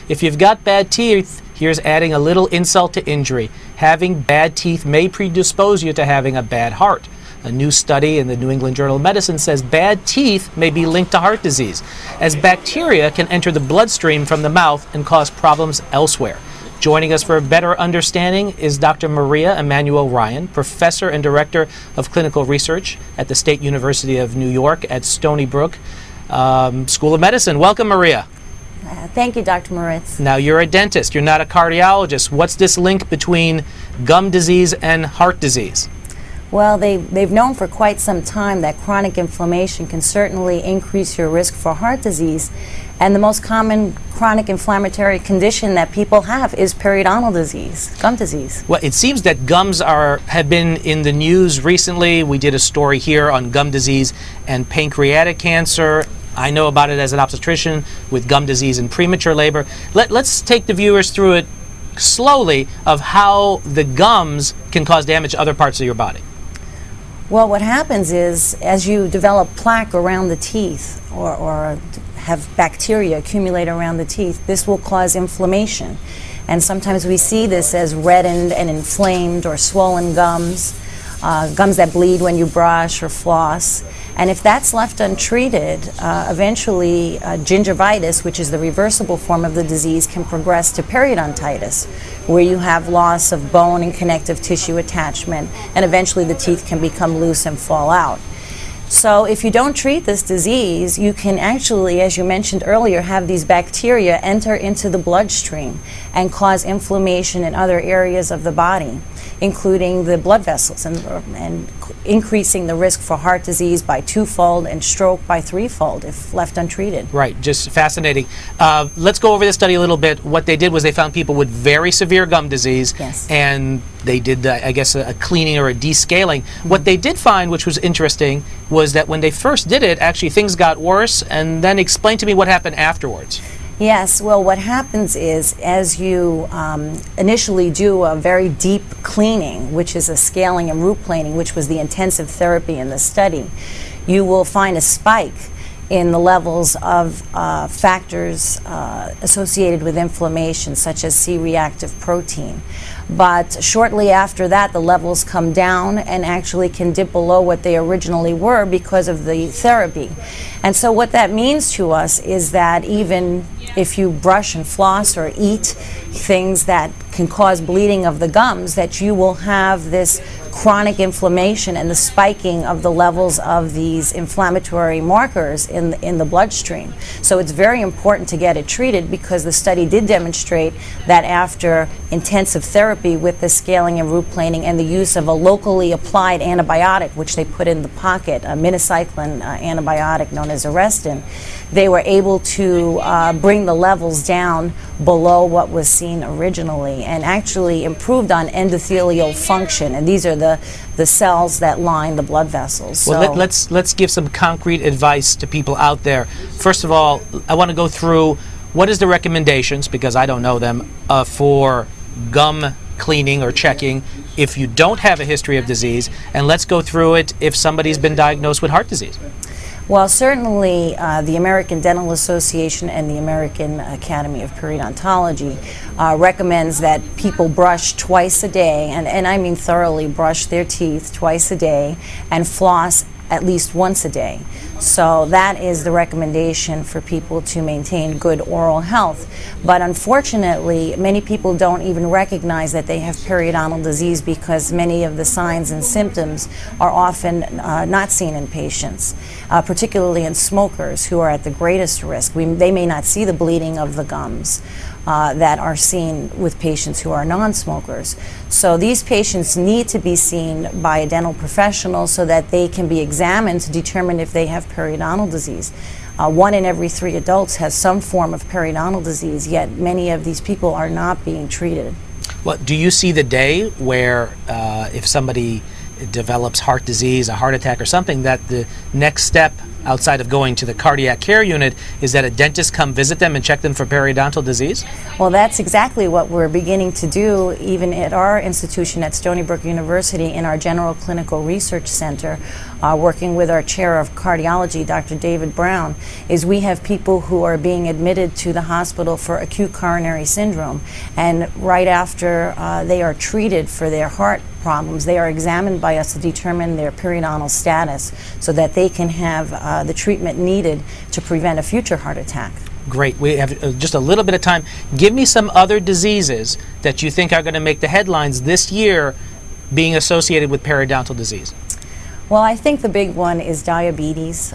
If you've got bad teeth, here's adding a little insult to injury. Having bad teeth may predispose you to having a bad heart. A new study in the New England Journal of Medicine says bad teeth may be linked to heart disease, as bacteria can enter the bloodstream from the mouth and cause problems elsewhere. Joining us for a better understanding is Dr. Maria Emanuel Ryan, Professor and Director of Clinical Research at the State University of New York at Stony Brook School of Medicine. Welcome, Maria. Thank you, Dr. Moritz. Now, you're a dentist. You're not a cardiologist. What's this link between gum disease and heart disease? Well, they've known for quite some time that chronic inflammation can certainly increase your risk for heart disease. And the most common chronic inflammatory condition that people have is periodontal disease, gum disease. Well, it seems that gums have been in the news recently. We did a story here on gum disease and pancreatic cancer. I know about it as an obstetrician with gum disease and premature labor. Let's take the viewers through it slowly of how the gums can cause damage to other parts of your body. Well, what happens is, as you develop plaque around the teeth or have bacteria accumulate around the teeth, this will cause inflammation. And sometimes we see this as reddened and inflamed or swollen gums, gums that bleed when you brush or floss. And if that's left untreated, eventually gingivitis, which is the reversible form of the disease, can progress to periodontitis, where you have loss of bone and connective tissue attachment, and eventually the teeth can become loose and fall out. So if you don't treat this disease, you can actually, as you mentioned earlier, have these bacteria enter into the bloodstream and cause inflammation in other areas of the body, including the blood vessels, and increasing the risk for heart disease by twofold and stroke by threefold if left untreated. Right, just fascinating. Let's go over this study a little bit. What they did was they found people with very severe gum disease, yes, and they did, I guess, a cleaning or a descaling. What they did find, which was interesting, was that when they first did it, actually things got worse. And then explain to me what happened afterwards. Yes, well, what happens is, as you initially do a very deep cleaning, which is a scaling and root planing, which was the intensive therapy in the study, you will find a spike in the levels of factors associated with inflammation, such as C-reactive protein. But shortly after that, the levels come down and actually can dip below what they originally were because of the therapy. And so what that means to us is that even if you brush and floss or eat things that can cause bleeding of the gums, that you will have this chronic inflammation and the spiking of the levels of these inflammatory markers in the bloodstream. So it's very important to get it treated, because the study did demonstrate that after intensive therapy with the scaling and root planing and the use of a locally applied antibiotic, which they put in the pocket, a minocycline antibiotic known as Arestin, they were able to bring the levels down below what was seen originally, and actually improved on endothelial function. And these are the cells that line the blood vessels. Well, let's give some concrete advice to people out there. First of all, I want to go through what is the recommendations, because I don't know them, for gum cleaning or checking if you don't have a history of disease, and let's go through it if somebody's been diagnosed with heart disease. Well, certainly the American Dental Association and the American Academy of Periodontology recommends that people brush twice a day, and I mean thoroughly brush their teeth twice a day, and floss at least once a day. So that is the recommendation for people to maintain good oral health. But unfortunately, many people don't even recognize that they have periodontal disease, because many of the signs and symptoms are often not seen in patients, particularly in smokers who are at the greatest risk. They may not see the bleeding of the gums that are seen with patients who are non-smokers. So these patients need to be seen by a dental professional so that they can be examined to determine if they have periodontal disease. 1 in every 3 adults has some form of periodontal disease, yet many of these people are not being treated. Well, do you see the day where if somebody develops heart disease, a heart attack or something, that the next step outside of going to the cardiac care unit, is that a dentist come visit them and check them for periodontal disease? Well, that's exactly what we're beginning to do even at our institution at Stony Brook University in our General Clinical Research Center, working with our chair of cardiology, Dr. David Brown, is we have people who are being admitted to the hospital for acute coronary syndrome, and right after they are treated for their heart problems, they are examined by us to determine their periodontal status so that they can have the treatment needed to prevent a future heart attack. Great. We have just a little bit of time. Give me some other diseases that you think are going to make the headlines this year being associated with periodontal disease. Well, I think the big one is diabetes,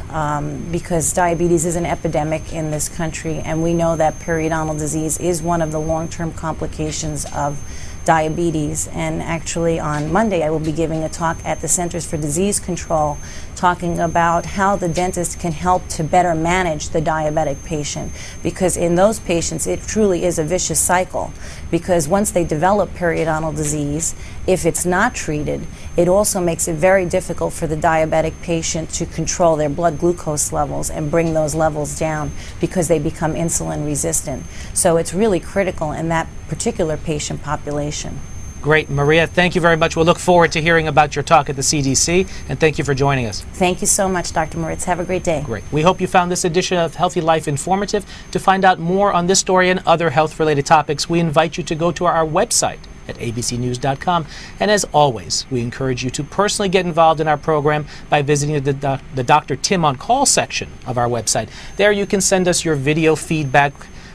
because diabetes is an epidemic in this country, and we know that periodontal disease is one of the long-term complications of diabetes. And actually on Monday I will be giving a talk at the Centers for Disease Control talking about how the dentist can help to better manage the diabetic patient, because in those patients it truly is a vicious cycle, because once they develop periodontal disease, if it's not treated, it also makes it very difficult for the diabetic patient to control their blood glucose levels and bring those levels down, because they become insulin resistant. So it's really critical in that particular patient population. Great. Maria, thank you very much. We'll look forward to hearing about your talk at the CDC, and thank you for joining us. Thank you so much, Dr. Moritz. Have a great day. Great. We hope you found this edition of Healthy Life informative. To find out more on this story and other health-related topics, we invite you to go to our website at abcnews.com. And as always, we encourage you to personally get involved in our program by visiting the Dr. Tim on Call section of our website. There you can send us your video feedback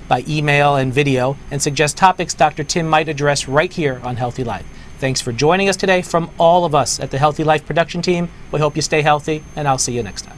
by email and video and suggest topics Dr. Tim might address right here on Healthy Life. Thanks for joining us today. From all of us at the Healthy Life production team, we hope you stay healthy, and I'll see you next time.